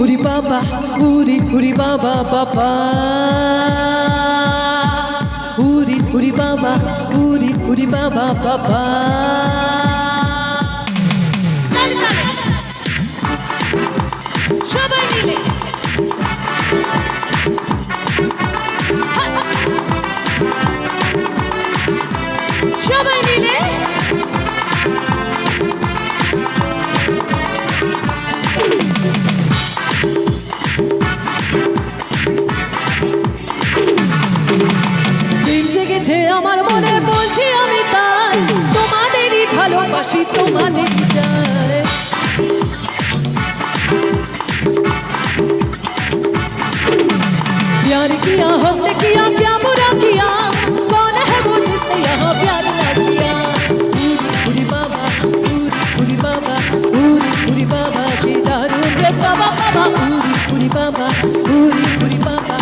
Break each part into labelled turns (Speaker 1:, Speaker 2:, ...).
Speaker 1: উরি বাবা উরি বাবা বাবা উরি বাবা উরি বাবা বাবা
Speaker 2: সবাই মিলে সবাই মিলে
Speaker 1: আমার মনে বলছি আমি তাই তোমাদেরই ভালোবাসি তোমাদেরই চাই प्यार किया हमने किया क्या बुरा किया कौन है वो जिसने यहाँ प्यार ना किया उरी बाबा उरी बाबा उरी बाबा की दारू रे बाबा बाबा उरी बाबा उरी बाबा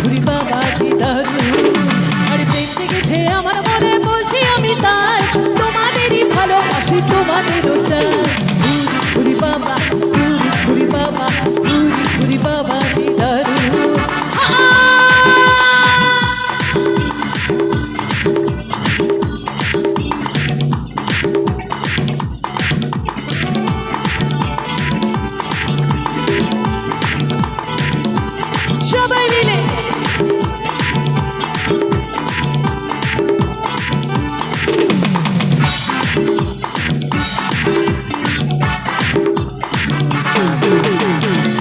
Speaker 1: उरी बाबा की दारू अरे बेंचे गेছে আমার মনে বলছি আমি তাই তোমাদেরই ভালোবাসি তোমাদেরও চাই উরি বাবা উরি বাবা की दारू সবাই মিলে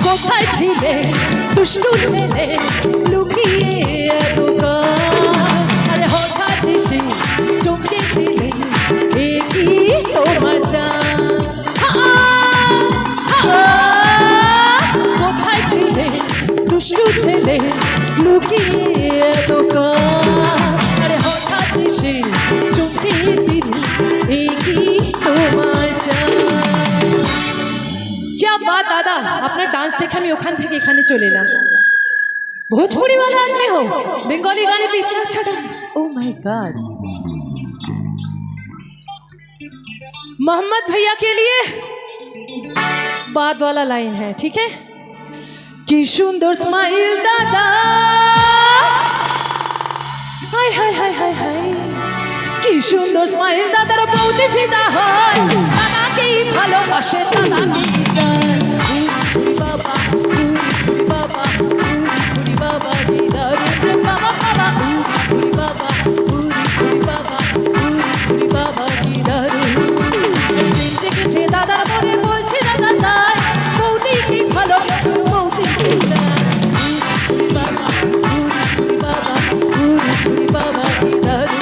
Speaker 1: কোথায় ছিলে দুষ্টু ছেলে লুকিয়ে আরে হঠাৎ এসে চমকে দিলে একই তোমার জান কোথায় ছিলে দুষ্টু ছেলে লুকিয়ে আরে হঠাৎ এসে চমকে দিলে একই তোমার জান क्या बात दादा अपना डांस देखा मैं ओखान থেকে এখানে চলে এলাম भोजपुरी वाला आदमी हो बंगाली गाने पे इतना अच्छा dance oh my god Mohammad भैया के लिए बाद वाला लाइन है ठीक है कि सुंदर स्माइल दादा हाय हाय हाय हाय हाय कि सुंदर स्माइल दादार बहुत सीधा হয় দাদাকেই ভালোবাসে দাদাকে চায় উরি বাবা উরি বাবা উরি বাবা কি দারু রে বাবা বাবা উরি বাবা উরি বাবা উরি বাবা কি দারু বেঁচে গেছে দাদার মনে বলছে দাদা তাই বৌদিকে ভালোবাসে বৌদিকে চায় উরি বাবা উরি বাবা উরি বাবা কি দারু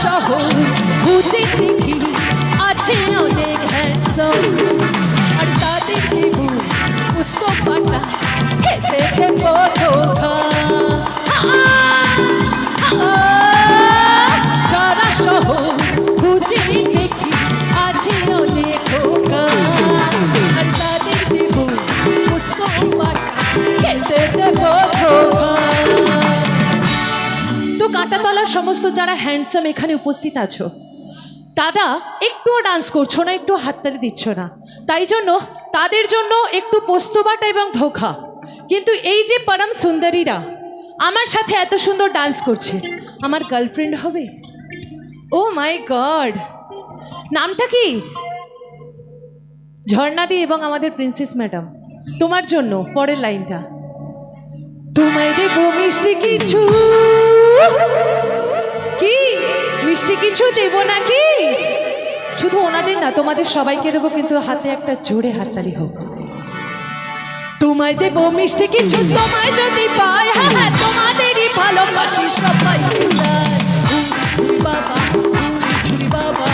Speaker 1: শহর খুঁজে দেখি আছে অনেক হ্যান্ডসাম আর তাদের জীবন পুষ্প পাটা খেতে খেবো ধোখা সারা শহর খুঁজে দেখি আছে অনেক ধোখা আর তাদের জীবন পুষ্প পাটা খেতে খেবো ধোখা তো কাঁটাতলার সমস্ত যারা হ্যান্ডসাম এখানে উপস্থিত আছো দাদা একটুও ডান্স করছো না একটু হাততালি দিচ্ছ না তাই জন্য তাদের জন্য একটু পোস্তবাটা এবং ধোখা কিন্তু এই যে পরম সুন্দরীরা আমার সাথে এত সুন্দর ডান্স করছে আমার গার্লফ্রেন্ড হবে ও মাই গড নামটা কি ঝর্ণাদি এবং আমাদের প্রিন্সেস ম্যাডাম তোমার জন্য পরের লাইনটা তোমায় দেবো মিষ্টি কিছু কি মিষ্টি কিছু দেবো নাকি শুধু ওনাদের না তোমাদের সবাইকে দেবো কিন্তু হাতে একটা জোরে হাততালি হোক তোমায় দেবো মিষ্টি কিছু তোমায় যদি পাই হ্যাঁ হ্যাঁ তোমাদেরই ভালোবাসি সবাই বাবা বাবা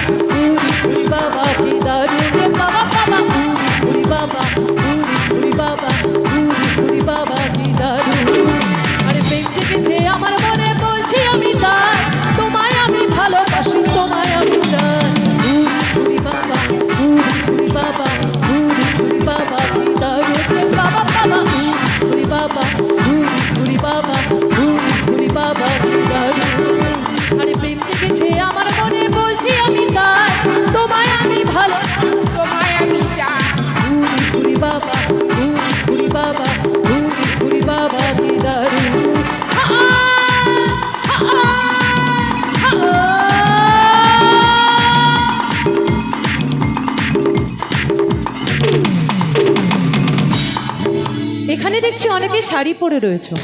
Speaker 1: শাড়ি পরে রয়েছো।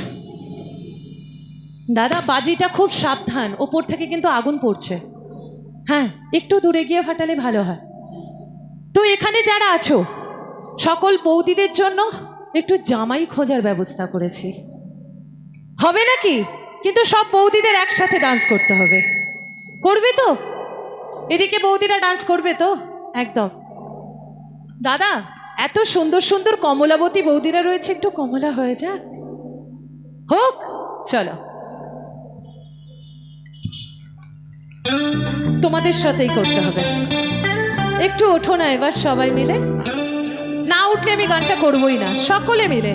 Speaker 1: দাদা বাজিটা খুব সাবধান, ওপর থেকে কিন্তু আগুন পড়ছে। হ্যাঁ, একটু দূরে গিয়ে ফাটালে ভালো হয়। তো এখানে যারা আছো সকল বৌদিদের জন্য একটু জামাই খোঁজার ব্যবস্থা করেছি, হবে নাকি? কিন্তু সব বৌদিদের একসাথে ডান্স করতে হবে। করবে তো? এদিকে বৌদিরা ডান্স করবে তো? একদম। দাদা এত সুন্দর সুন্দর কমলাবতী বৌদিরা রয়েছে, একটু কমলা হয়ে যাক, হোক। চলো, তোমাদের সাথেই করতে হবে। একটু ওঠো না এবার সবাই মিলে, না উঠলে আমি গানটা করবোই না, সকলে মিলে।